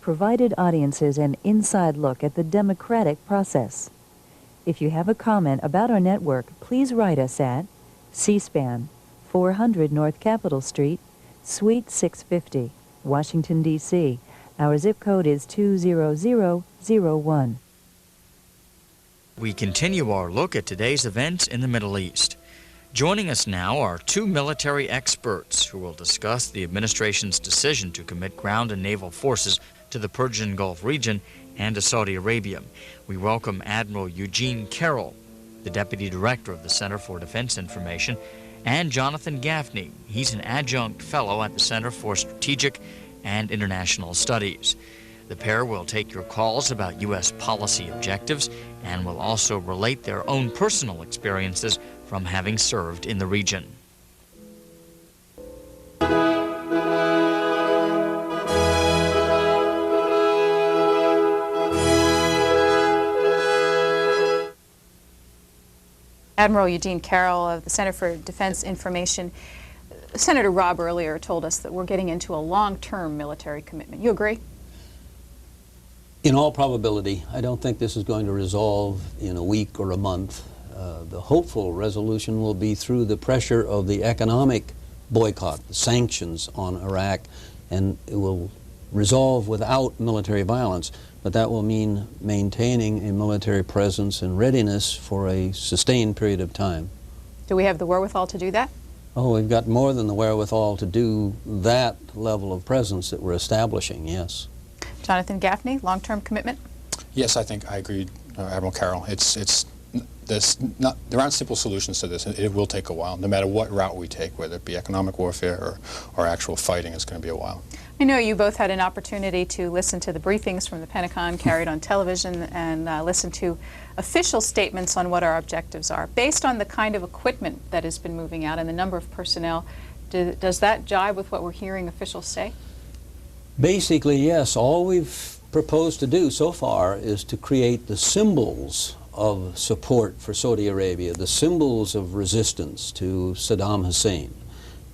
provided audiences an inside look at the democratic process. If you have a comment about our network, please write us at C-SPAN, 400 North Capitol Street, Suite 650, Washington, D.C. Our zip code is 20001. We continue our look at today's events in the Middle East. Joining us now are two military experts who will discuss the administration's decision to commit ground and naval forces to the Persian Gulf region and to Saudi Arabia. We welcome Admiral Eugene Carroll, the Deputy Director of the Center for Defense Information, and Jonathan Gaffney. He's an Adjunct Fellow at the Center for Strategic and International Studies. The pair will take your calls about U.S. policy objectives and will also relate their own personal experiences from having served in the region. Admiral Eugene Carroll of the Center for Defense Information. Senator Robb earlier told us that we're getting into a long-term military commitment. You agree? In all probability, I don't think this is going to resolve in a week or a month. The hopeful resolution will be through the pressure of the economic boycott, the sanctions on Iraq, and it will resolve without military violence. But that will mean maintaining a military presence and readiness for a sustained period of time. Do we have the wherewithal to do that? Oh, we've got more than the wherewithal to do that level of presence that we're establishing, yes. Jonathan Gaffney, long-term commitment? Yes, I think I agree, Admiral Carroll. There aren't simple solutions to this. It will take a while, no matter what route we take, whether it be economic warfare or actual fighting. It's going to be a while. I know you both had an opportunity to listen to the briefings from the Pentagon carried on television and listen to official statements on what our objectives are. Based on the kind of equipment that has been moving out and the number of personnel, does that jive with what we're hearing officials say? Basically, yes. All we've proposed to do so far is to create the symbols of support for Saudi Arabia, the symbols of resistance to Saddam Hussein.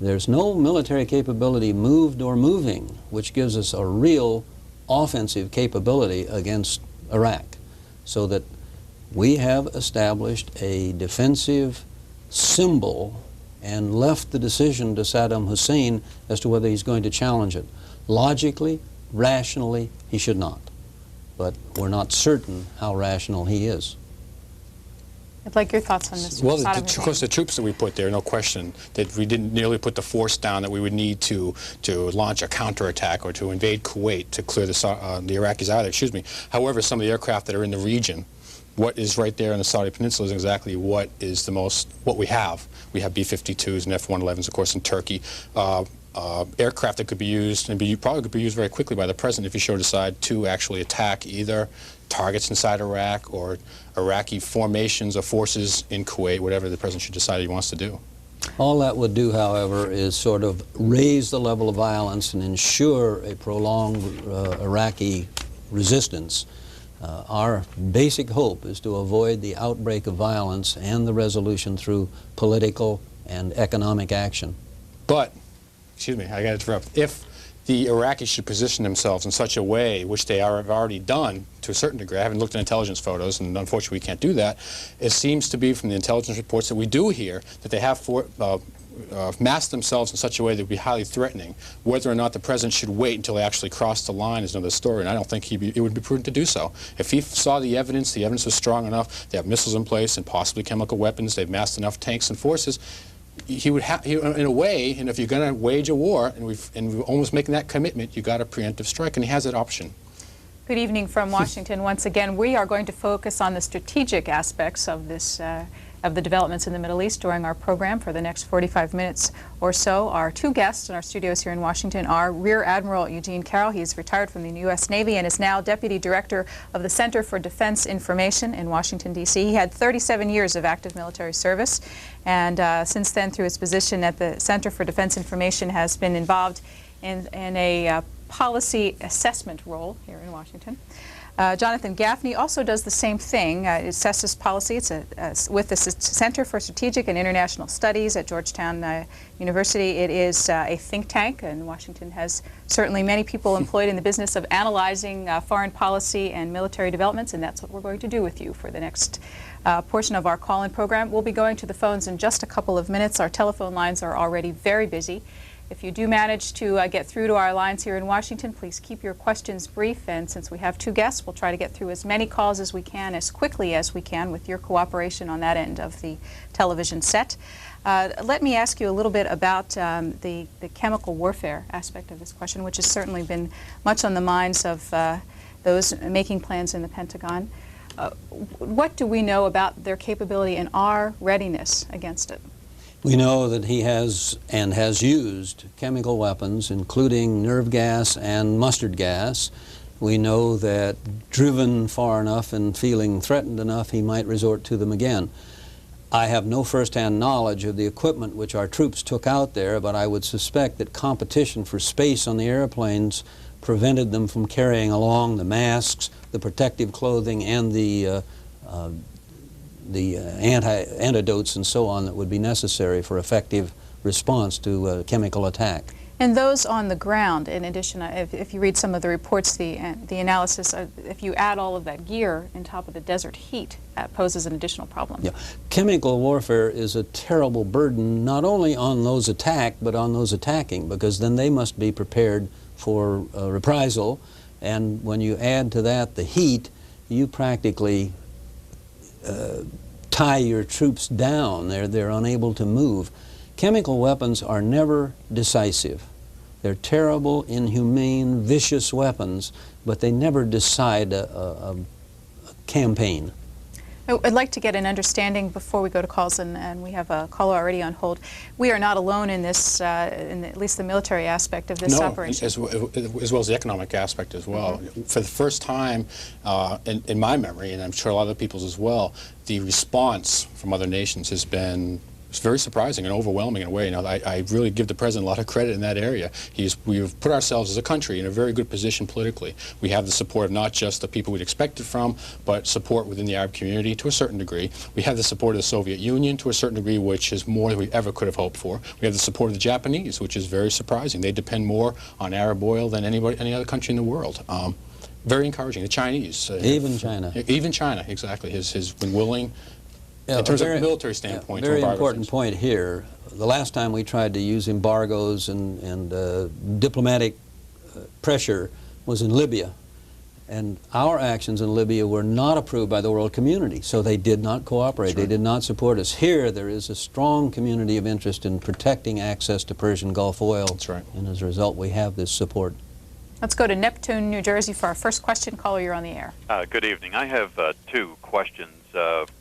There's no military capability moved or moving which gives us a real offensive capability against Iraq, so that we have established a defensive symbol and left the decision to Saddam Hussein as to whether he's going to challenge it. Logically, rationally, he should not. But we're not certain how rational he is. I'd like your thoughts on this. Well, of course, the troops that we put there, no question, that we didn't nearly put the force down that we would need to launch a counterattack or to invade Kuwait to clear the Iraqis out of it. Excuse me. However, some of the aircraft that are in the region, what is right there in the Saudi Peninsula is exactly what is what we have. We have B-52s and F-111s, of course, in Turkey. Aircraft that could be used, and probably could be used very quickly by the president if he should decide to actually attack either targets inside Iraq or Iraqi formations or forces in Kuwait, whatever the president should decide he wants to do. All that would do, however, is sort of raise the level of violence and ensure a prolonged Iraqi resistance. Our basic hope is to avoid the outbreak of violence and the resolution through political and economic action. But, excuse me, I got to interrupt. If the Iraqis should position themselves in such a way, which they have already done to a certain degree. I haven't looked at intelligence photos, and unfortunately we can't do that. It seems to be from the intelligence reports that we do hear that they have masked themselves in such a way that would be highly threatening. Whether or not the president should wait until they actually cross the line is another story, and I don't think it would be prudent to do so. If he saw the evidence was strong enough, they have missiles in place and possibly chemical weapons, they've massed enough tanks and forces, he would have, in a way, and if you're going to wage a war, and we're almost making that commitment, you got a preemptive strike, and he has that option. Good evening from Washington. Once again, we are going to focus on the strategic aspects of this, of the developments in the Middle East during our program for the next 45 minutes or so. Our two guests in our studios here in Washington are Rear Admiral Eugene Carroll. He is retired from the U.S. Navy and is now Deputy Director of the Center for Defense Information in Washington, D.C. He had 37 years of active military service, and since then, through his position at the Center for Defense Information, has been involved in a policy assessment role here in Washington. Jonathan Gaffney also does the same thing. It assesses policy. It's with the Center for Strategic and International Studies at Georgetown University. It is a think tank, and Washington has certainly many people employed in the business of analyzing foreign policy and military developments, and that's what we're going to do with you for the next portion of our call-in program. We'll be going to the phones in just a couple of minutes. Our telephone lines are already very busy. If you do manage to get through to our lines here in Washington, please keep your questions brief, and since we have two guests, we'll try to get through as many calls as we can, as quickly as we can, with your cooperation on that end of the television set. Let me ask you a little bit about the chemical warfare aspect of this question, which has certainly been much on the minds of those making plans in the Pentagon. What do we know about their capability and our readiness against it? We know that he has and has used chemical weapons, including nerve gas and mustard gas. We know that driven far enough and feeling threatened enough, he might resort to them again. I have no first-hand knowledge of the equipment which our troops took out there, but I would suspect that competition for space on the airplanes prevented them from carrying along the masks, the protective clothing, and the antidotes and so on that would be necessary for effective response to a chemical attack. And those on the ground, in addition, if you read some of the reports, the analysis, if you add all of that gear on top of the desert heat, that poses an additional problem. Yeah. Chemical warfare is a terrible burden not only on those attacked but on those attacking, because then they must be prepared for reprisal, and when you add to that the heat, you practically tie your troops down. They're unable to move. Chemical weapons are never decisive. They're terrible, inhumane, vicious weapons, but they never decide a campaign. I'd like to get an understanding before we go to calls, and we have a caller already on hold. We are not alone in this, in at least the military aspect of this operation. As well as the economic aspect as well. Mm-hmm. For the first time in my memory, and I'm sure a lot of other people's as well, the response from other nations has been very surprising and overwhelming in a way. You know, I really give the President a lot of credit in that area. We've put ourselves as a country in a very good position politically. We have the support of not just the people we'd expect it from, but support within the Arab community to a certain degree. We have the support of the Soviet Union to a certain degree, which is more than we ever could have hoped for. We have the support of the Japanese, which is very surprising. They depend more on Arab oil than any other country in the world. Very encouraging. The Chinese. Even China. Even China, exactly, has been willing. Yeah, in terms of a military standpoint. Very important point here. The last time we tried to use embargoes and diplomatic pressure was in Libya. And our actions in Libya were not approved by the world community, so they did not cooperate. They did not support us. Here, there is a strong community of interest in protecting access to Persian Gulf oil. That's right. And as a result, we have this support. Let's go to Neptune, New Jersey for our first question. Caller, you're on the air. Good evening. I have two questions.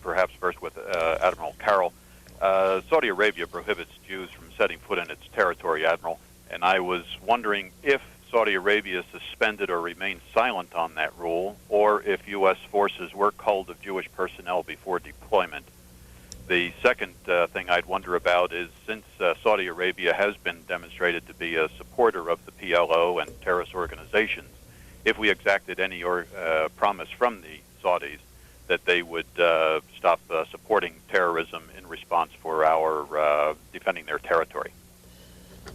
Perhaps first with Admiral Carroll. Saudi Arabia prohibits Jews from setting foot in its territory, Admiral, and I was wondering if Saudi Arabia suspended or remained silent on that rule, or if U.S. forces were culled of Jewish personnel before deployment. The second thing I'd wonder about is, since Saudi Arabia has been demonstrated to be a supporter of the PLO and terrorist organizations, if we exacted any promise from the Saudis that they would stop supporting terrorism in response for our defending their territory.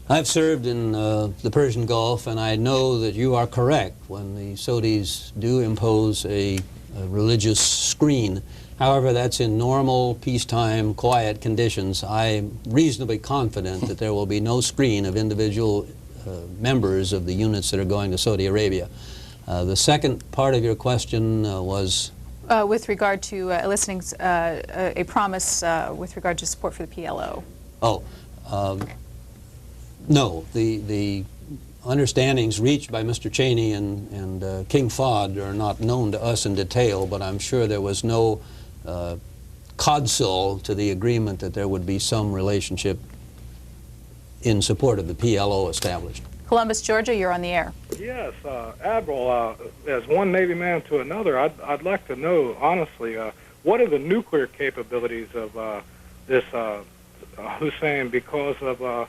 I've served in the Persian Gulf, and I know that you are correct when the Saudis do impose a religious screen. However, that's in normal, peacetime, quiet conditions. I'm reasonably confident that there will be no screen of individual members of the units that are going to Saudi Arabia. The second part of your question was? With regard to eliciting a promise with regard to support for the PLO. Oh, no. The understandings reached by Mr. Cheney and King Fahd are not known to us in detail, but I'm sure there was no codicil to the agreement that there would be some relationship in support of the PLO established. Columbus, Georgia, you're on the air. Yes, Admiral, as one Navy man to another, I'd like to know, honestly, what are the nuclear capabilities of this Hussein, because of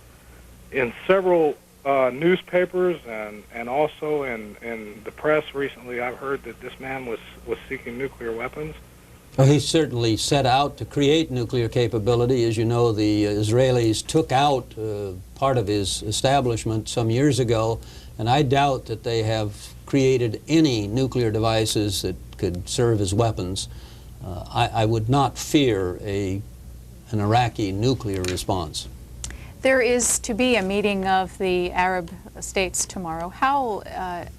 in several newspapers and also in the press recently, I've heard that this man was seeking nuclear weapons. Well, he certainly set out to create nuclear capability. As you know, the Israelis took out part of his establishment some years ago, and I doubt that they have created any nuclear devices that could serve as weapons. I would not fear an Iraqi nuclear response. There is to be a meeting of the Arab states tomorrow. How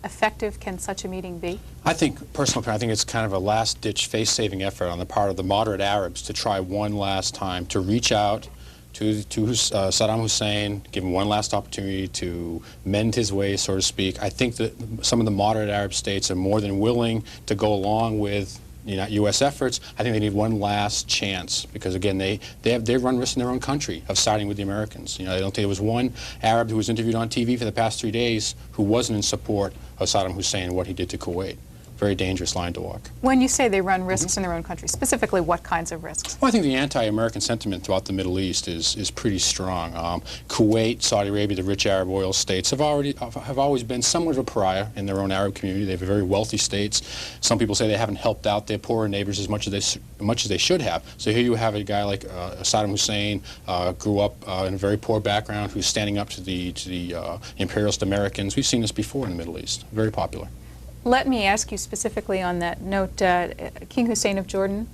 effective can such a meeting be? I think it's kind of a last-ditch face-saving effort on the part of the moderate Arabs to try one last time to reach out to Saddam Hussein, give him one last opportunity to mend his ways, so to speak. I think that some of the moderate Arab states are more than willing to go along with U.S. efforts. I think they need one last chance because, again, they run risks in their own country of siding with the Americans. I don't think there was one Arab who was interviewed on TV for the past 3 days who wasn't in support of Saddam Hussein and what he did to Kuwait. Very dangerous line to walk. When you say they run risks in their own country, specifically what kinds of risks? Well, I think the anti-American sentiment throughout the Middle East is pretty strong. Kuwait, Saudi Arabia, the rich Arab oil states have always been somewhat of a pariah in their own Arab community. They have very wealthy states. Some people say they haven't helped out their poorer neighbors as much as they should have. So here you have a guy like Saddam Hussein, grew up in a very poor background, who's standing up to the imperialist Americans. We've seen this before in the Middle East. Very popular. Let me ask you specifically on that note, King Hussein of Jordan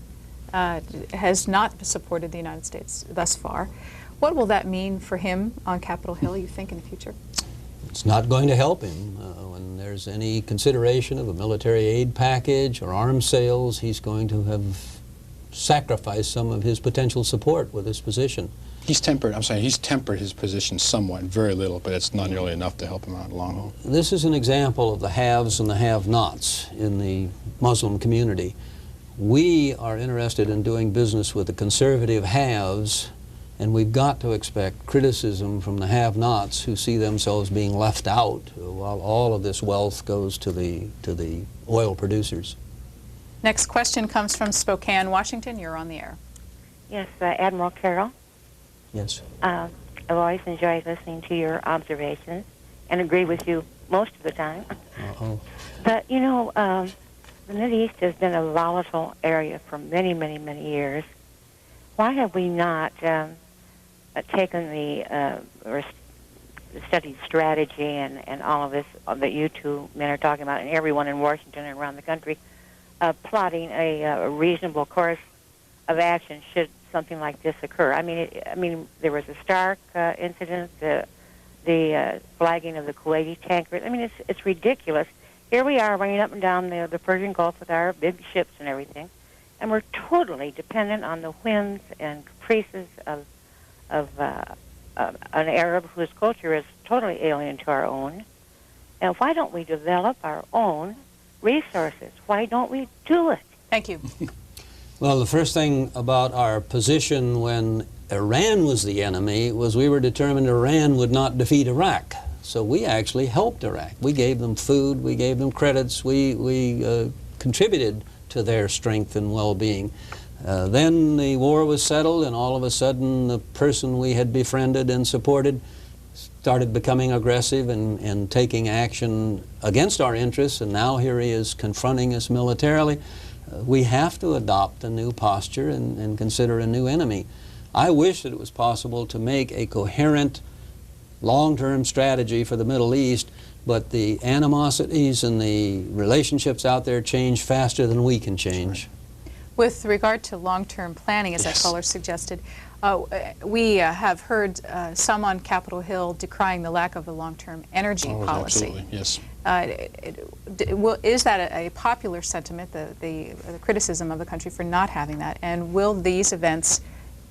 has not supported the United States thus far. What will that mean for him on Capitol Hill, you think, in the future? It's not going to help him. When there's any consideration of a military aid package or arms sales, he's going to have sacrificed some of his potential support with his position. He's tempered his position somewhat, very little, but it's not nearly enough to help him out in the long haul. This is an example of the haves and the have-nots in the Muslim community. We are interested in doing business with the conservative haves, and we've got to expect criticism from the have-nots who see themselves being left out while all of this wealth goes to the oil producers. Next question comes from Spokane, Washington. You're on the air. Yes, Admiral Carroll. Yes. I've always enjoyed listening to your observations and agree with you most of the time. Uh-oh. But, the Middle East has been a volatile area for many, many, many years. Why have we not taken the studied strategy and all of this that you two men are talking about, and everyone in Washington and around the country, plotting a reasonable course of action should something like this occur? I mean, there was a Stark incident, the flagging of the Kuwaiti tanker. I mean, it's ridiculous. Here we are running up and down the Persian Gulf with our big ships and everything, and we're totally dependent on the whims and caprices of an Arab whose culture is totally alien to our own. And why don't we develop our own resources? Why don't we do it? Thank you. Well, the first thing about our position when Iran was the enemy was we were determined Iran would not defeat Iraq. So we actually helped Iraq. We gave them food, we gave them credits, we contributed to their strength and well-being. Then the war was settled, and all of a sudden the person we had befriended and supported started becoming aggressive and taking action against our interests, and now here he is confronting us militarily. We have to adopt a new posture and consider a new enemy. I wish that it was possible to make a coherent, long-term strategy for the Middle East, but the animosities and the relationships out there change faster than we can change. With regard to long-term planning, as that caller suggested, we have heard some on Capitol Hill decrying the lack of a long-term energy policy. Absolutely, yes. Is that a popular sentiment, the criticism of the country for not having that? And will these events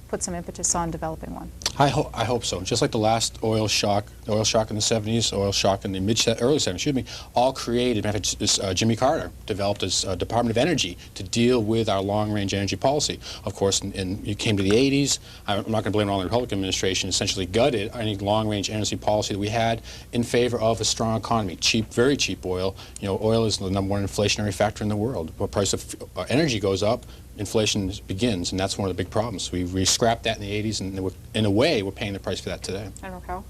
put some impetus on developing one? I hope so. Just like the last oil shock in the 70s, oil shock in the early 70s, all created, Jimmy Carter developed his Department of Energy to deal with our long-range energy policy. Of course, and you came to the 80s, I'm not going to blame it on the Republican administration, essentially gutted any long-range energy policy that we had in favor of a strong economy. Cheap, very cheap oil. Oil is the #1 inflationary factor in the world. The price of energy goes up, inflation begins, and that's one of the big problems. We scrapped that in the 80s, and in a way, we're paying the price for that today. Admiral Carroll?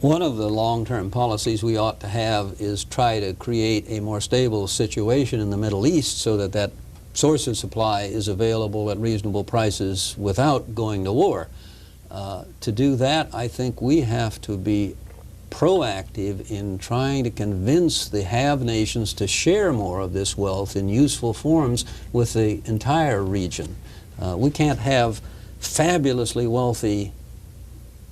One of the long-term policies we ought to have is try to create a more stable situation in the Middle East so that that source of supply is available at reasonable prices without going to war. To do that, I think we have to be proactive in trying to convince the have nations to share more of this wealth in useful forms with the entire region. We can't have fabulously wealthy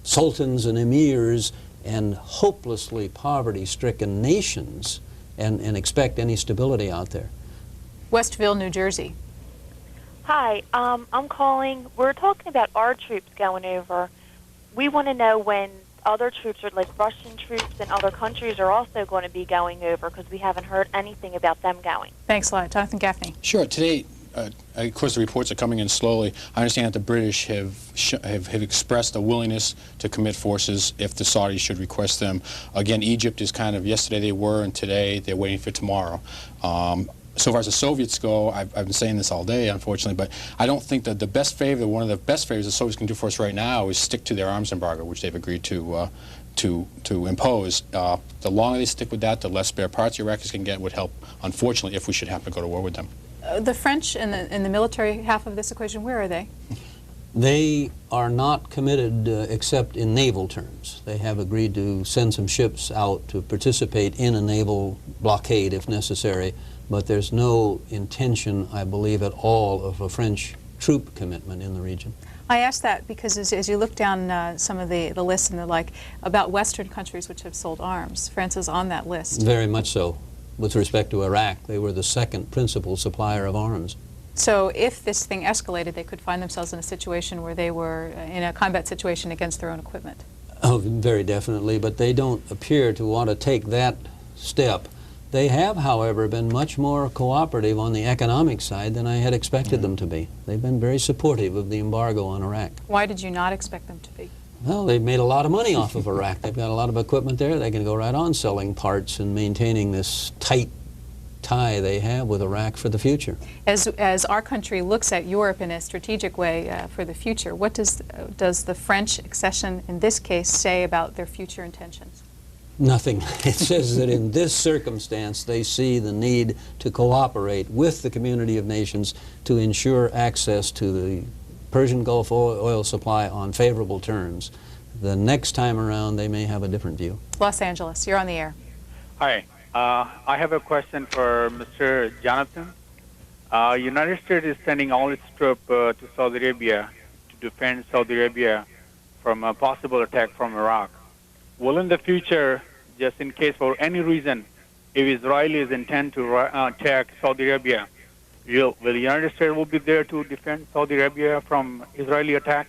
sultans and emirs and hopelessly poverty-stricken nations and expect any stability out there. Westville, New Jersey. Hi, I'm calling. We're talking about our troops going over. We want to know when other troops, or like Russian troops in other countries, are also going to be going over, because we haven't heard anything about them going. Thanks a lot. Jonathan Gaffney. Sure. Today, of course, the reports are coming in slowly. I understand that the British have expressed a willingness to commit forces if the Saudis should request them. Again, Egypt is kind of, yesterday they were, and today they're waiting for tomorrow. So far as the Soviets go, I've been saying this all day, unfortunately, but I don't think that the best favor, one of the best favors the Soviets can do for us right now is stick to their arms embargo, which they've agreed to impose. The longer they stick with that, the less spare parts the Iraqis can get would help, unfortunately, if we should happen to go to war with them. The French in the military half of this equation, where are they? They are not committed except in naval terms. They have agreed to send some ships out to participate in a naval blockade if necessary, but there's no intention, I believe, at all of a French troop commitment in the region. I ask that because as you look down some of the lists and the like about Western countries which have sold arms, France is on that list. Very much so. With respect to Iraq, they were the second principal supplier of arms. So if this thing escalated, they could find themselves in a situation where they were in a combat situation against their own equipment. Oh, very definitely, but they don't appear to want to take that step. They have, however, been much more cooperative on the economic side than I had expected them to be. They've been very supportive of the embargo on Iraq. Why did you not expect them to be? Well, they've made a lot of money off of Iraq. They've got a lot of equipment there. They can go right on selling parts and maintaining this tight tie they have with Iraq for the future. As our country looks at Europe in a strategic way for the future, what does the French accession in this case say about their future intentions? Nothing. It says that in this circumstance they see the need to cooperate with the community of nations to ensure access to the Persian Gulf oil supply on favorable terms. The next time around they may have a different view. Los Angeles, you're on the air. Hi. I have a question for Mr. Jonathan. United States is sending all its troops to Saudi Arabia to defend Saudi Arabia from a possible attack from Iraq. Will in the future, just in case for any reason, if Israelis intend to attack Saudi Arabia, will the United States will be there to defend Saudi Arabia from Israeli attack?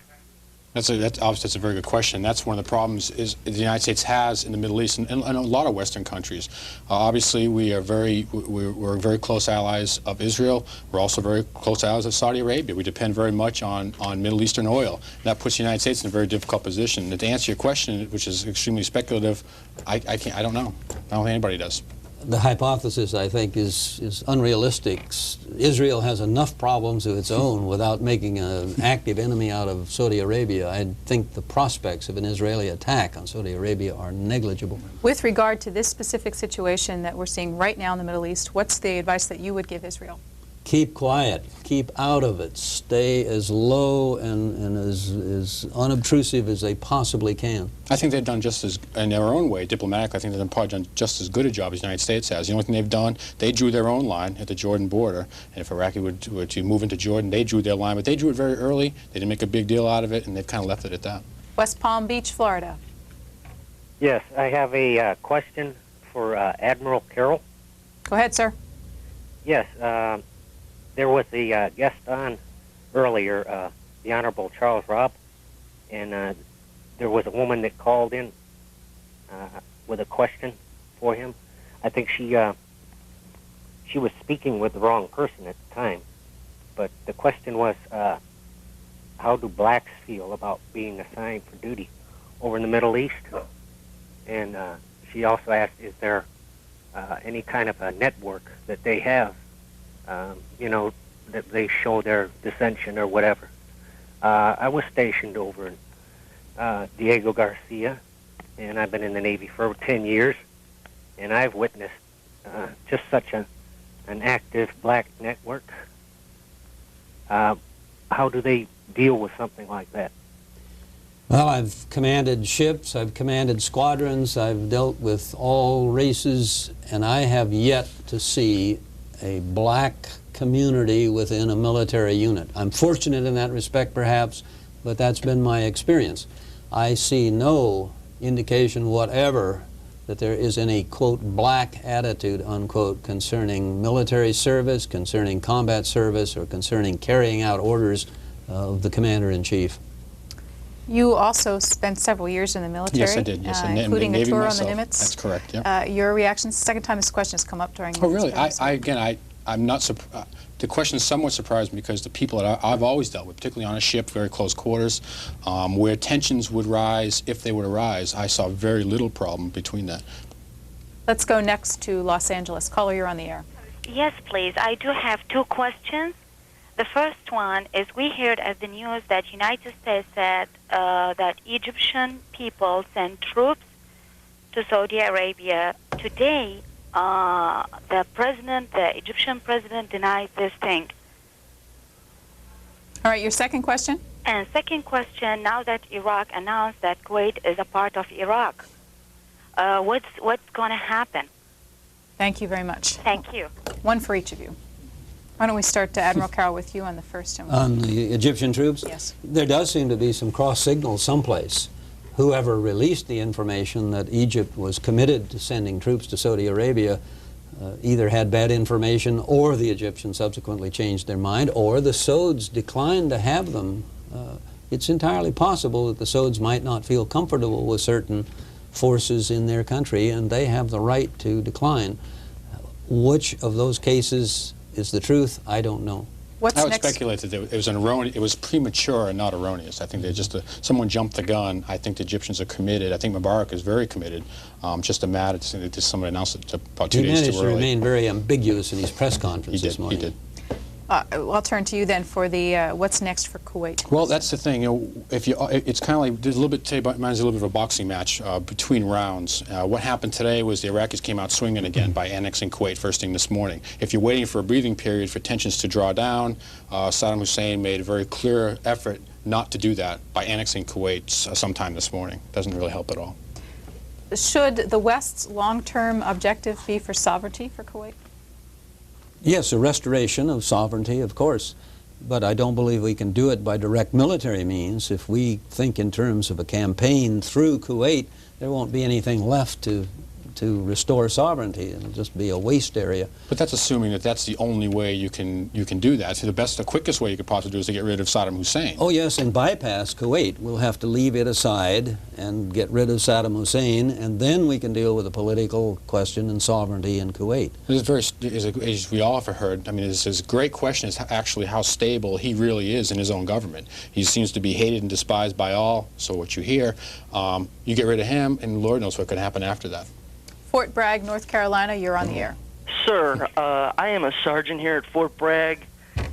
That's a very good question. That's one of the problems is the United States has in the Middle East and a lot of Western countries. Obviously, we're very close allies of Israel. We're also very close allies of Saudi Arabia. We depend very much on Middle Eastern oil. That puts the United States in a very difficult position. And to answer your question, which is extremely speculative, I don't know. I don't think anybody does. The hypothesis, I think, is unrealistic. Israel has enough problems of its own without making an active enemy out of Saudi Arabia. I think the prospects of an Israeli attack on Saudi Arabia are negligible. With regard to this specific situation that we're seeing right now in the Middle East, what's the advice that you would give Israel? Keep quiet. Keep out of it. Stay as low and as unobtrusive as they possibly can. I think they've done just as, in their own way, diplomatically, I think they've probably done just as good a job as the United States has. The only thing they've done, they drew their own line at the Jordan border, and if Iraqi were to move into Jordan, they drew their line, but they drew it very early. They didn't make a big deal out of it, and they've kind of left it at that. West Palm Beach, Florida. Yes, I have a question for Admiral Carroll. Go ahead, sir. Yes, there was a guest on earlier, the Honorable Charles Robb, and there was a woman that called in with a question for him. I think she was speaking with the wrong person at the time, but the question was, how do blacks feel about being assigned for duty over in the Middle East? And she also asked, is there any kind of a network that they have, that they show their dissension or whatever. I was stationed over in Diego Garcia, and I've been in the Navy for over 10 years, and I've witnessed just such an active black network. How do they deal with something like that? Well, I've commanded ships, I've commanded squadrons, I've dealt with all races, and I have yet to see a black community within a military unit. I'm fortunate in that respect, perhaps, but that's been my experience. I see no indication whatever that there is any, quote, black attitude, unquote, concerning military service, concerning combat service, or concerning carrying out orders of the Commander-in-Chief. You also spent several years in the military. Yes, I did. Yes, including a tour myself. on the Nimitz. That's correct. Yeah. Your reactions? Second time this question has come up during. Oh, really? I'm not surprised. The question somewhat surprised me because the people that I've always dealt with, particularly on a ship, very close quarters, where tensions would rise, if they would arise, I saw very little problem between that. Let's go next to Los Angeles. Caller, you're on the air. Yes, please. I do have two questions. The first one is we heard at the news that United States said that Egyptian people sent troops to Saudi Arabia. Today, the Egyptian president denied this thing. All right, your second question? And second question, now that Iraq announced that Kuwait is a part of Iraq, what's going to happen? Thank you very much. Thank you. One for each of you. Why don't we start, Admiral Carroll, with you on the first? On the Egyptian troops? Yes. There does seem to be some cross signals someplace. Whoever released the information that Egypt was committed to sending troops to Saudi Arabia either had bad information, or the Egyptians subsequently changed their mind, or the Sauds declined to have them. It's entirely possible that the Sauds might not feel comfortable with certain forces in their country, and they have the right to decline. Which of those cases is the truth? I don't know. I would speculate that it was premature and not erroneous. I think they someone jumped the gun. I think the Egyptians are committed. I think Mubarak is very committed. Just a matter that someone announced it about 2 days too early. He managed to remain very ambiguous in his press conference this morning. He did. I'll turn to you then for the what's next for Kuwait. Well, that's the thing. It's kind of like there's a little bit. Reminds me a little bit of a boxing match between rounds. What happened today was the Iraqis came out swinging again by annexing Kuwait first thing this morning. If you're waiting for a breathing period for tensions to draw down, Saddam Hussein made a very clear effort not to do that by annexing Kuwait sometime this morning. Doesn't really help at all. Should the West's long-term objective be for sovereignty for Kuwait? Yes, a restoration of sovereignty, of course, but I don't believe we can do it by direct military means. If we think in terms of a campaign through Kuwait, there won't be anything left to restore sovereignty. It'll just be a waste area. But that's assuming that that's the only way you can do that. So the quickest way you could possibly do is to get rid of Saddam Hussein. Oh yes, and bypass Kuwait. We'll have to leave it aside and get rid of Saddam Hussein, and then we can deal with the political question and sovereignty in Kuwait. As we all have heard, I mean, it's a great question is actually how stable he really is in his own government. He seems to be hated and despised by all, so what you hear, you get rid of him, and Lord knows what could happen after that. Fort Bragg, North Carolina, you're on the air. Sir, I am a sergeant here at Fort Bragg.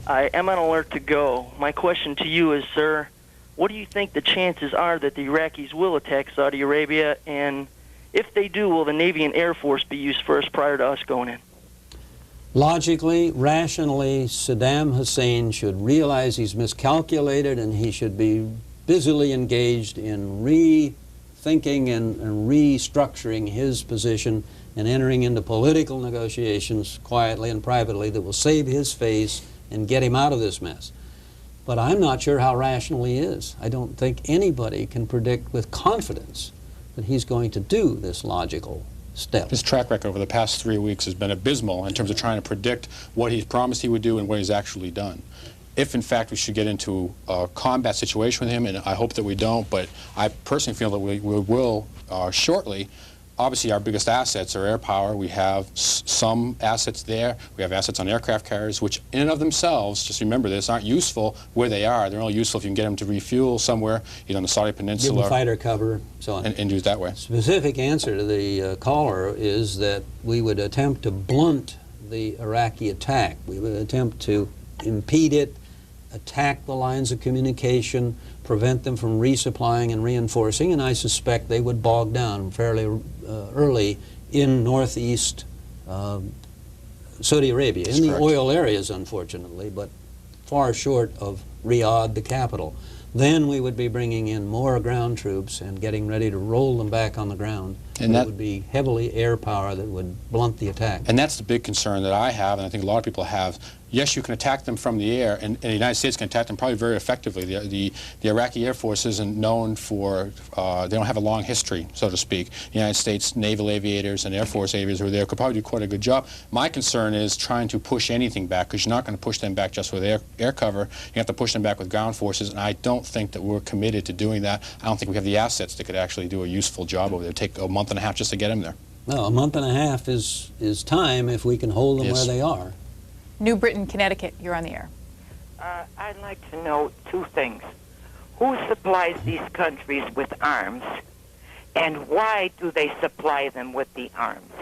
I am on alert to go. My question to you is, sir, what do you think the chances are that the Iraqis will attack Saudi Arabia? And if they do, will the Navy and Air Force be used first prior to us going in? Logically, rationally, Saddam Hussein should realize he's miscalculated, and he should be busily engaged in rethinking and restructuring his position and entering into political negotiations quietly and privately that will save his face and get him out of this mess. But I'm not sure how rational he is. I don't think anybody can predict with confidence that he's going to do this logical step. His track record over the past 3 weeks has been abysmal in terms of trying to predict what he's promised he would do and what he's actually done. If, in fact, we should get into a combat situation with him, and I hope that we don't, but I personally feel that we will shortly. Obviously, our biggest assets are air power. We have some assets there. We have assets on aircraft carriers, which in and of themselves, just remember this, aren't useful where they are. They're only useful if you can get them to refuel somewhere, either on the Saudi Peninsula. Give them fighter cover, so on. And do it that way. Specific answer to the caller is that we would attempt to blunt the Iraqi attack. We would attempt to impede it attack the lines of communication, prevent them from resupplying and reinforcing, and I suspect they would bog down fairly early in northeast Saudi Arabia, That's in the correct. oil areas, unfortunately, but far short of Riyadh, the capital. Then we would be bringing in more ground troops and getting ready to roll them back on the ground. And it that would be heavily air power that would blunt the attack. And that's the big concern that I have, and I think a lot of people have. Yes, you can attack them from the air, and the United States can attack them probably very effectively. The Iraqi Air Force isn't known for, they don't have a long history, so to speak. The United States naval aviators and Air Force aviators who are there could probably do quite a good job. My concern is trying to push anything back, because you're not going to push them back just with air cover. You have to push them back with ground forces, and I don't think that we're committed to doing that. I don't think we have the assets that could actually do a useful job over there. It'd take a month and a half just to get them there. No, a month and a half is time if we can hold them Yes. where they are. New Britain, Connecticut, you're on the air. I'd like to know two things. Who supplies these countries with arms, and why do they supply them with the arms?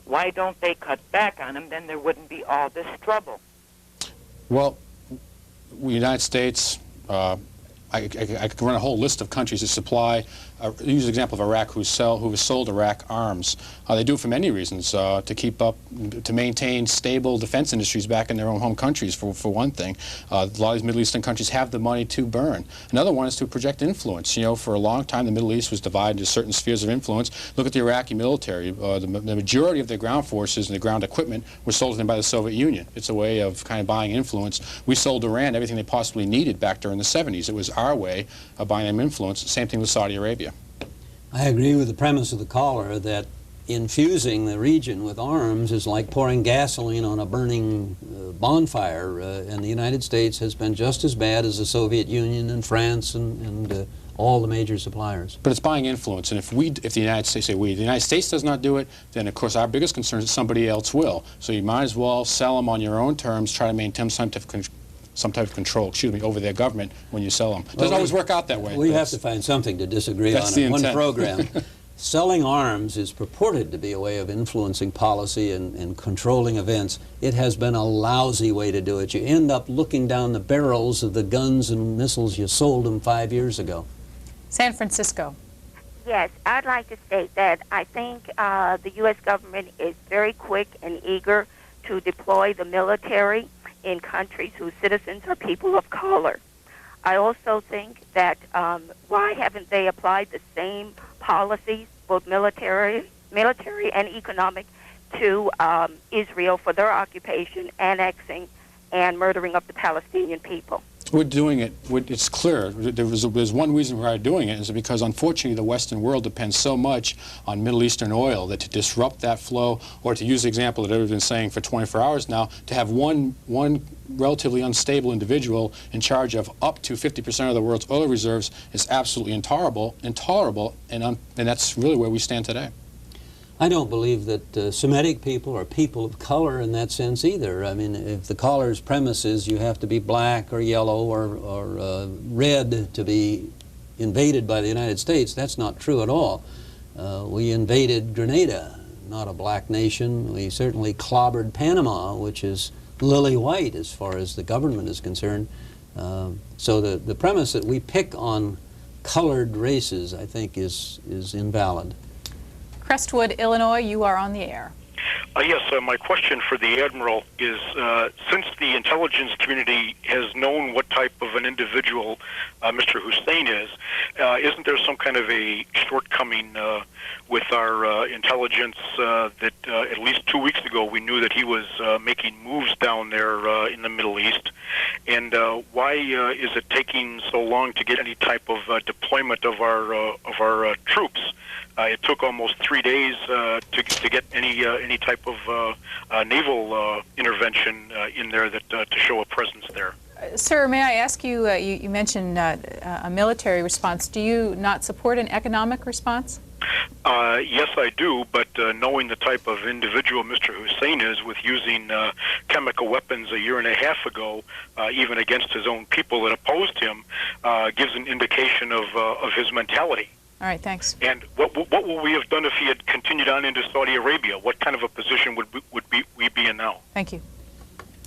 Why don't they cut back on them? Then there wouldn't be all this trouble. Well, the United States, I could run a whole list of countries that supply. Use the example of Iraq, who has sold Iraq arms. They do it for many reasons, to keep up, to maintain stable defense industries back in their own home countries, for one thing. A lot of these Middle Eastern countries have the money to burn. Another one is to project influence. You know, for a long time, the Middle East was divided into certain spheres of influence. Look at the Iraqi military. The majority of their ground forces and the ground equipment were sold to them by the Soviet Union. It's a way of kind of buying influence. We sold Iran everything they possibly needed back during the 70s. It was our way of buying them influence. Same thing with Saudi Arabia. I agree with the premise of the caller that infusing the region with arms is like pouring gasoline on a burning bonfire, and the United States has been just as bad as the Soviet Union and France and all the major suppliers. But it's buying influence, and if the United States, the United States does not do it, then of course our biggest concern is that somebody else will. So you might as well sell them on your own terms, try to maintain some type of control, over their government when you sell them. It doesn't always work out that way. We have to find something to disagree That's on the in one intent. program. Selling arms is purported to be a way of influencing policy and controlling events. It has been a lousy way to do it. You end up looking down the barrels of the guns and missiles you sold them 5 years ago. San Francisco. Yes, I'd like to state that I think the U.S. government is very quick and eager to deploy the military in countries whose citizens are people of color. I also think that why haven't they applied the same policies, both military and economic, to Israel for their occupation, annexing, and murdering of the Palestinian people? We're doing it. It's clear. There's one reason we're doing it is because, unfortunately, the Western world depends so much on Middle Eastern oil that to disrupt that flow, or to use the example that everyone's been saying for 24 hours now, to have one relatively unstable individual in charge of up to 50% of the world's oil reserves is absolutely intolerable, and that's really where we stand today. I don't believe that Semitic people are people of color in that sense either. I mean, if the caller's premise is you have to be black or yellow or red to be invaded by the United States, that's not true at all. We invaded Grenada, not a black nation. We certainly clobbered Panama, which is lily white as far as the government is concerned. So the premise that we pick on colored races, I think, is invalid. Crestwood, Illinois, you are on the air. Yes, my question for the Admiral is, since the intelligence community has known what type of an individual Mr. Hussein is, isn't there some kind of a shortcoming with our intelligence that at least 2 weeks ago we knew that he was making moves down there in the Middle East? And why is it taking so long to get any type of deployment of our troops? It took almost 3 days to get any type of naval intervention in there that to show a presence there. Sir, may I ask you, you mentioned a military response. Do you not support an economic response? Yes, I do, but knowing the type of individual Mr. Hussein is, with using chemical weapons a year and a half ago, even against his own people that opposed him, gives an indication of his mentality. All right, thanks. And what would we have done if he had continued on into Saudi Arabia? What kind of a position would we be in now? Thank you.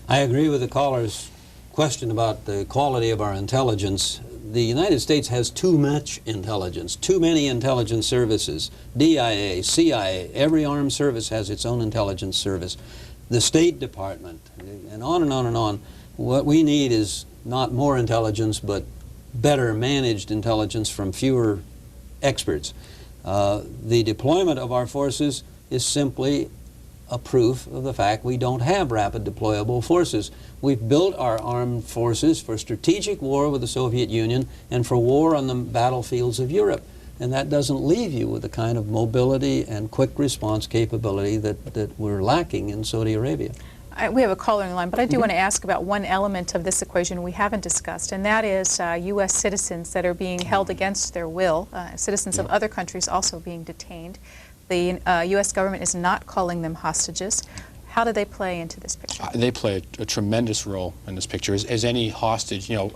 I agree with the caller's question about the quality of our intelligence, the United States has too much intelligence, too many intelligence services. DIA, CIA, every armed service has its own intelligence service. The State Department, and on and on and on. What we need is not more intelligence, but better managed intelligence from fewer experts. The deployment of our forces is simply a proof of the fact we don't have rapid deployable forces. We've built our armed forces for strategic war with the Soviet Union and for war on the battlefields of Europe. And that doesn't leave you with the kind of mobility and quick response capability that we're lacking in Saudi Arabia. We have a caller in the line, but I do want to ask about one element of this equation we haven't discussed, and that is U.S. citizens that are being held against their will, citizens of other countries also being detained. The U.S. government is not calling them hostages. How do they play into this picture? They play a tremendous role in this picture. As any hostage, you know,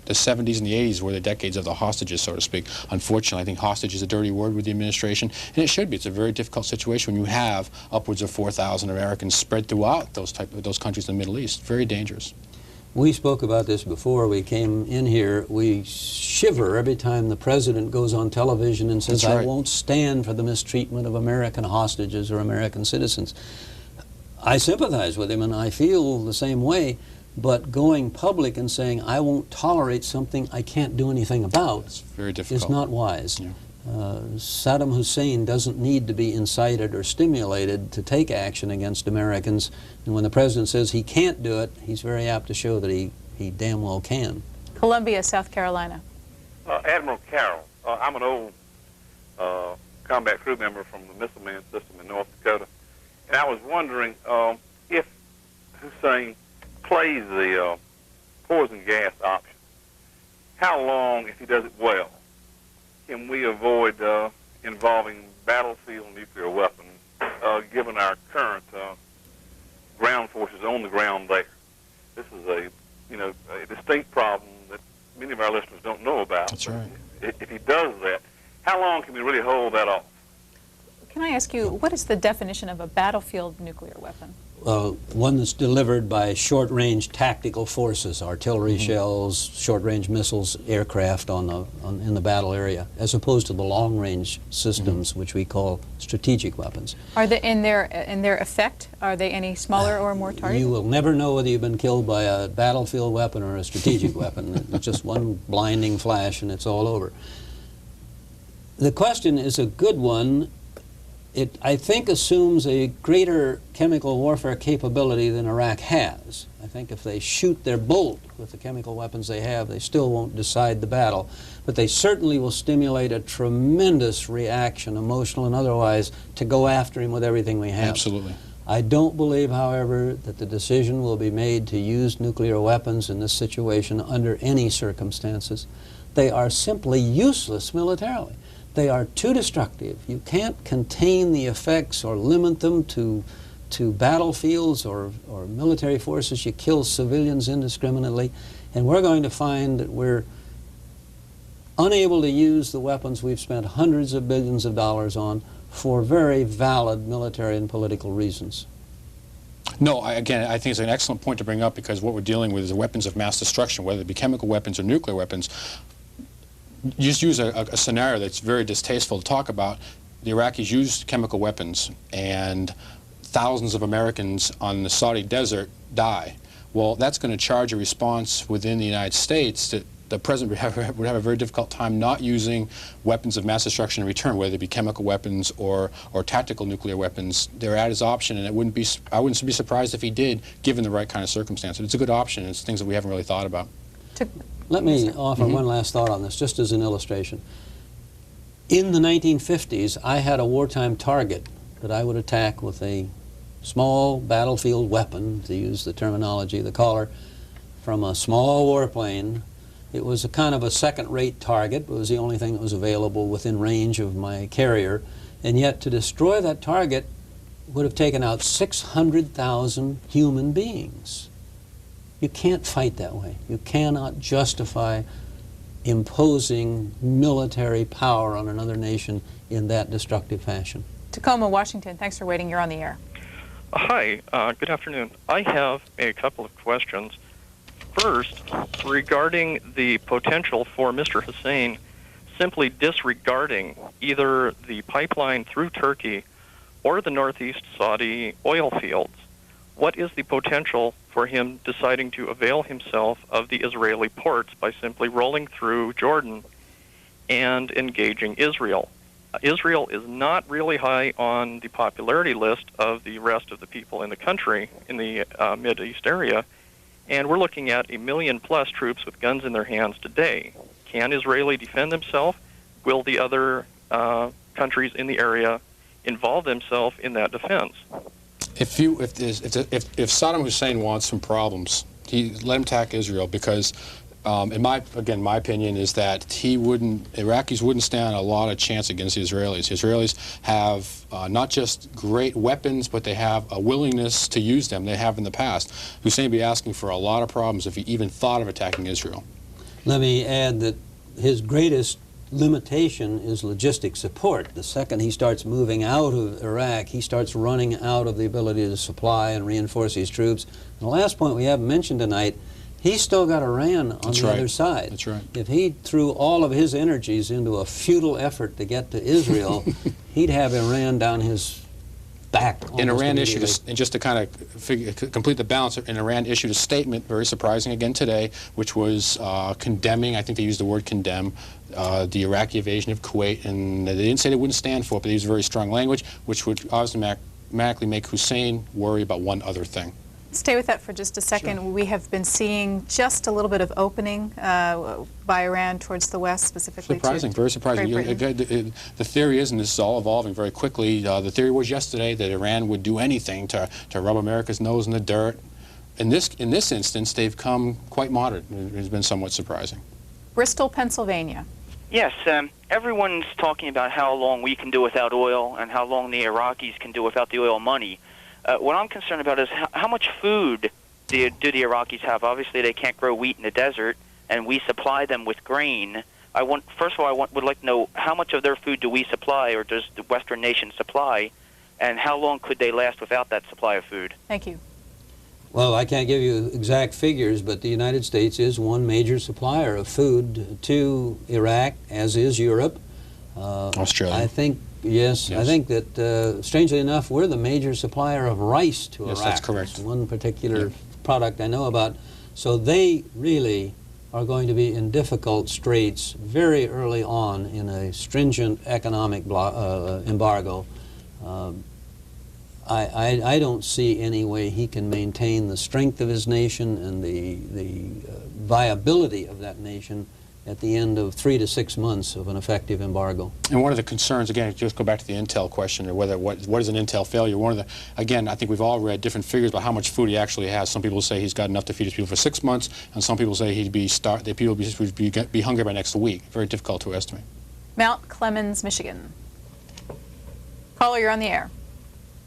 the 70s and the 80s were the decades of the hostages, so to speak. Unfortunately, I think hostage is a dirty word with the administration, and it should be. It's a very difficult situation when you have upwards of 4,000 Americans spread throughout those countries in the Middle East. Very dangerous. We spoke about this before we came in here. We shiver every time the president goes on television and says, I won't stand for the mistreatment of American hostages or American citizens. I sympathize with him and I feel the same way, but going public and saying, I won't tolerate something I can't do anything about is not wise. Yeah. Saddam Hussein doesn't need to be incited or stimulated to take action against Americans, and when the president says he can't do it, he's very apt to show that he damn well can. Columbia, South Carolina. Admiral Carroll, I'm an old combat crew member from the Missile Man system in North Dakota, and I was wondering if Hussein plays the poison gas option, how long, if he does it well, can we avoid involving battlefield nuclear weapons, given our current ground forces on the ground there? This is a distinct problem that many of our listeners don't know about. That's right. If he does that, how long can we really hold that off? Can I ask you, what is the definition of a battlefield nuclear weapon? One that's delivered by short-range tactical forces, artillery shells, short-range missiles, aircraft in the battle area, as opposed to the long-range systems, which we call strategic weapons. Are they in their effect? Are they any smaller or more targeted? You will never know whether you've been killed by a battlefield weapon or a strategic weapon. It's just one blinding flash and it's all over. The question is a good one. It, I think, assumes a greater chemical warfare capability than Iraq has. I think if they shoot their bolt with the chemical weapons they have, they still won't decide the battle. But they certainly will stimulate a tremendous reaction, emotional and otherwise, to go after him with everything we have. Absolutely. I don't believe, however, that the decision will be made to use nuclear weapons in this situation under any circumstances. They are simply useless militarily. They are too destructive. You can't contain the effects or limit them to battlefields or military forces. You kill civilians indiscriminately. And we're going to find that we're unable to use the weapons we've spent hundreds of billions of dollars on for very valid military and political reasons. No, again, I think it's an excellent point to bring up, because what we're dealing with is weapons of mass destruction, whether it be chemical weapons or nuclear weapons. Just use a scenario that's very distasteful to talk about. The Iraqis used chemical weapons and thousands of Americans on the Saudi desert die. Well, that's going to charge a response within the United States that the president would have a very difficult time not using weapons of mass destruction in return, whether it be chemical weapons or tactical nuclear weapons. They're at his option, and I wouldn't be surprised if he did, given the right kind of circumstances. It's a good option. It's things that we haven't really thought about. Let me offer one last thought on this, just as an illustration. In the 1950s, I had a wartime target that I would attack with a small battlefield weapon, to use the terminology of the caller, from a small warplane. It was a kind of a second-rate target. It was the only thing that was available within range of my carrier. And yet, to destroy that target would have taken out 600,000 human beings. You can't fight that way. You cannot justify imposing military power on another nation in that destructive fashion. Tacoma, Washington, thanks for waiting. You're on the air. Hi, good afternoon. I have a couple of questions. First, regarding the potential for Mr. Hussein simply disregarding either the pipeline through Turkey or the northeast Saudi oil fields, what is the potential for him deciding to avail himself of the Israeli ports by simply rolling through Jordan and engaging Israel? Israel is not really high on the popularity list of the rest of the people in the country, in the Mideast area, and we're looking at 1 million-plus troops with guns in their hands today. Can Israel defend themselves? Will the other countries in the area involve themselves in that defense? If Saddam Hussein wants some problems, let him attack Israel, because my opinion is that Iraqis wouldn't stand a lot of chance against the Israelis. The Israelis have not just great weapons, but they have a willingness to use them. They have in the past. Hussein would be asking for a lot of problems if he even thought of attacking Israel. Let me add that his greatest limitation is logistic support. The second he starts moving out of Iraq, he starts running out of the ability to supply and reinforce his troops. And the last point we haven't mentioned tonight, he's still got Iran on the other side. That's right. If he threw all of his energies into a futile effort to get to Israel, he'd have Iran down his back. And Iran issued, and just to kind of complete the balance, and Iran issued a statement, very surprising again today, which was condemning, I think they used the word condemn, the Iraqi invasion of Kuwait, and they didn't say they wouldn't stand for it, but they used very strong language, which would obviously automatically make Hussein worry about one other thing. Stay with that for just a second. Sure. We have been seeing just a little bit of opening by Iran towards the west, specifically. Surprising, very surprising. The theory is, and this is all evolving very quickly, the theory was yesterday that Iran would do anything to rub America's nose in the dirt. In this instance, they've come quite moderate. It has been somewhat surprising. Bristol, Pennsylvania. Yes, everyone's talking about how long we can do without oil and how long the Iraqis can do without the oil money. What I'm concerned about is how much food do the Iraqis have? Obviously, they can't grow wheat in the desert, and we supply them with grain. First of all, would like to know how much of their food do we supply, or does the Western nation supply, and how long could they last without that supply of food? Thank you. Well, I can't give you exact figures, but the United States is one major supplier of food to Iraq, as is Europe. Australia. I think, yes, I think that, strangely enough, we're the major supplier of rice to Iraq. Yes, that's correct. That's one particular product I know about. So they really are going to be in difficult straits very early on in a stringent economic embargo. I don't see any way he can maintain the strength of his nation and the viability of that nation at the end of 3 to 6 months of an effective embargo. And one of the concerns, again, just go back to the intel question, or what is an intel failure. Again, I think we've all read different figures about how much food he actually has. Some people say he's got enough to feed his people for 6 months, and some people say people would be hungry by next week. Very difficult to estimate. Mount Clemens, Michigan. Caller, you're on the air.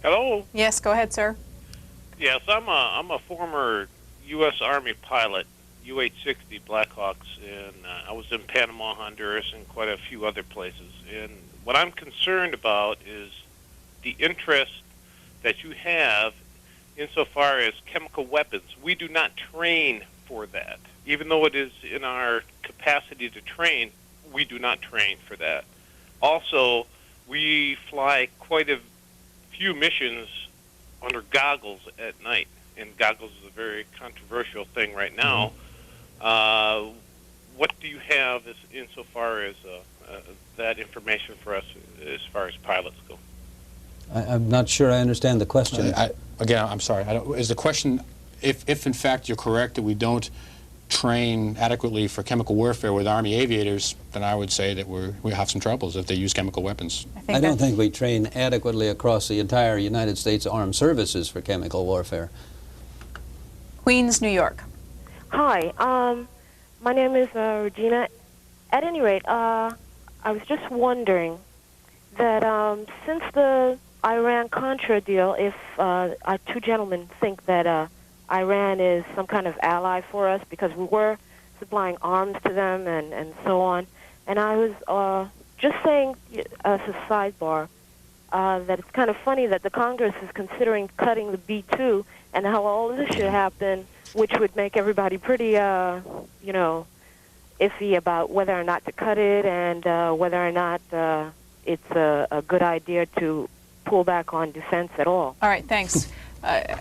Hello. Yes, go ahead, sir. Yes, I'm a former U.S. Army pilot, U-860 Blackhawks, and I was in Panama, Honduras, and quite a few other places. And what I'm concerned about is the interest that you have insofar as chemical weapons. We do not train for that. Even though it is in our capacity to train, we do not train for that. Also, we fly quite a few missions under goggles at night, and goggles is a very controversial thing right now. What do you have insofar as that information for us as far as pilots go? I'm not sure I understand the question. Again, I'm sorry. Is the question, if in fact you're correct that we don't train adequately for chemical warfare with Army aviators, then I would say that we have some troubles if they use chemical weapons. I don't think we train adequately across the entire United States Armed Services for chemical warfare. Queens, New York. Hi, my name is Regina. At any rate, I was just wondering that since the Iran-Contra deal, if our two gentlemen think that Iran is some kind of ally for us, because we were supplying arms to them and so on. And I was just saying, as a sidebar, that it's kind of funny that the Congress is considering cutting the B-2 and how all of this should happen, which would make everybody pretty, you know, iffy about whether or not to cut it and whether or not it's a good idea to pull back on defense at all. All right, thanks.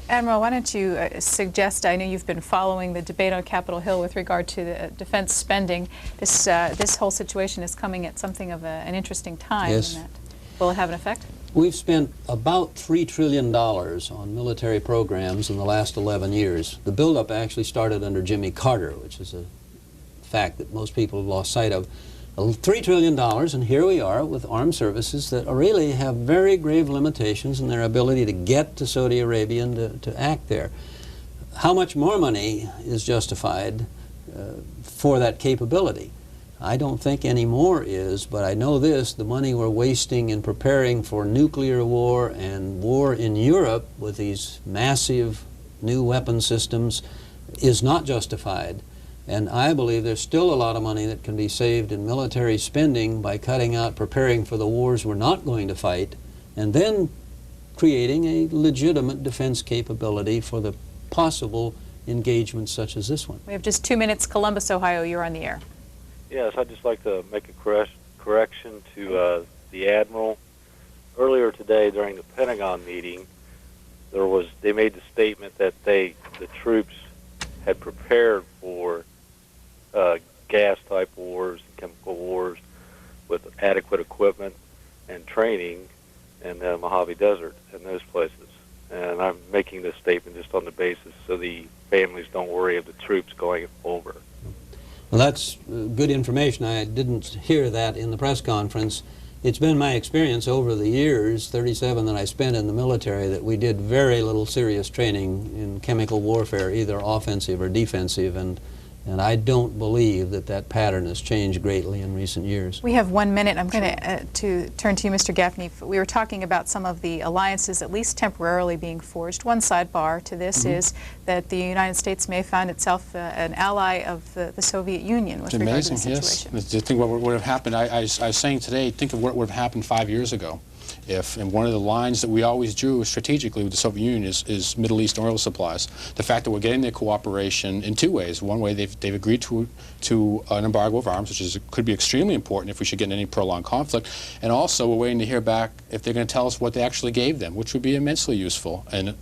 Admiral, why don't you suggest, I know you've been following the debate on Capitol Hill with regard to the defense spending. This whole situation is coming at something of an interesting time. Yes. In that. Will it have an effect? We've spent about $3 trillion on military programs in the last 11 years. The buildup actually started under Jimmy Carter, which is a fact that most people have lost sight of. $3 trillion, and here we are with armed services that really have very grave limitations in their ability to get to Saudi Arabia and to act there. How much more money is justified for that capability? I don't think any more is, but I know this: the money we're wasting in preparing for nuclear war and war in Europe with these massive new weapon systems is not justified. And I believe there's still a lot of money that can be saved in military spending by cutting out preparing for the wars we're not going to fight, and then creating a legitimate defense capability for the possible engagements such as this one. We have just 2 minutes. Columbus, Ohio, you're on the air. Yes, I'd just like to make a correction to the Admiral. Earlier today during the Pentagon meeting, they made the statement that the troops had prepared for gas-type wars, chemical wars, with adequate equipment and training in the Mojave Desert and those places. And I'm making this statement just on the basis so the families don't worry of the troops going over. Well, that's good information. I didn't hear that in the press conference. It's been my experience over the years, 37 that I spent in the military, that we did very little serious training in chemical warfare, either offensive or defensive, and I don't believe that pattern has changed greatly in recent years. We have 1 minute. I'm going to turn to you, Mr. Gaffney. We were talking about some of the alliances, at least temporarily, being forged. One sidebar to this is that the United States may find itself an ally of the Soviet Union with regard to the situation. Yes. Think what would have happened. I was saying today, think of what would have happened 5 years ago. And one of the lines that we always drew strategically with the Soviet Union is Middle East oil supplies. The fact that we're getting their cooperation in two ways. One way, they've agreed to an embargo of arms, which could be extremely important if we should get in any prolonged conflict. And also, we're waiting to hear back if they're going to tell us what they actually gave them, which would be immensely useful in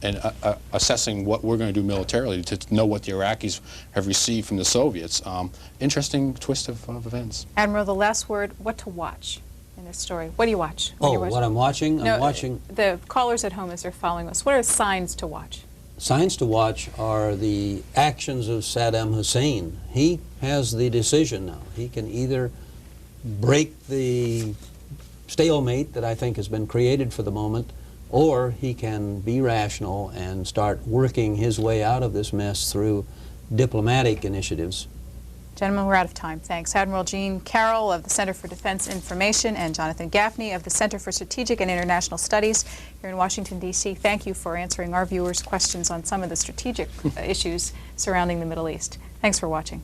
assessing what we're going to do militarily to know what the Iraqis have received from the Soviets. Interesting twist of events. Admiral, the last word, what to watch in this story? What do you watch? What I'm watching? No, I'm watching. The callers at home, as they're following us, what are signs to watch? Signs to watch are the actions of Saddam Hussein. He has the decision now. He can either break the stalemate that I think has been created for the moment, or he can be rational and start working his way out of this mess through diplomatic initiatives. Gentlemen, we're out of time. Thanks. Admiral Eugene Carroll of the Center for Defense Information and Jonathan Gaffney of the Center for Strategic and International Studies here in Washington, D.C. Thank you for answering our viewers' questions on some of the strategic issues surrounding the Middle East. Thanks for watching.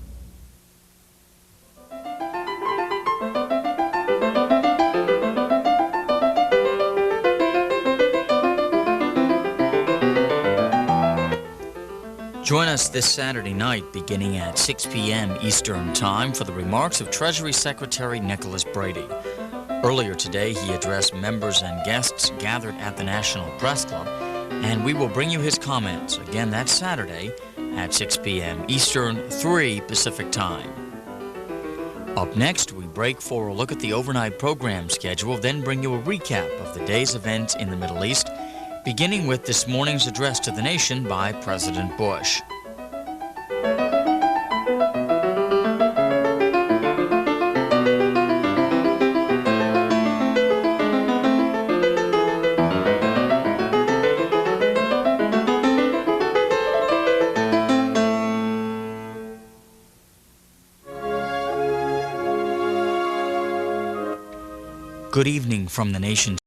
Join us this Saturday night beginning at 6 p.m. Eastern Time for the remarks of Treasury Secretary Nicholas Brady. Earlier today, he addressed members and guests gathered at the National Press Club, and we will bring you his comments again that Saturday at 6 p.m. Eastern, 3 Pacific Time. Up next, we break for a look at the overnight program schedule, then bring you a recap of the day's events in the Middle East, beginning with this morning's address to the nation by President Bush. Good evening from the nation's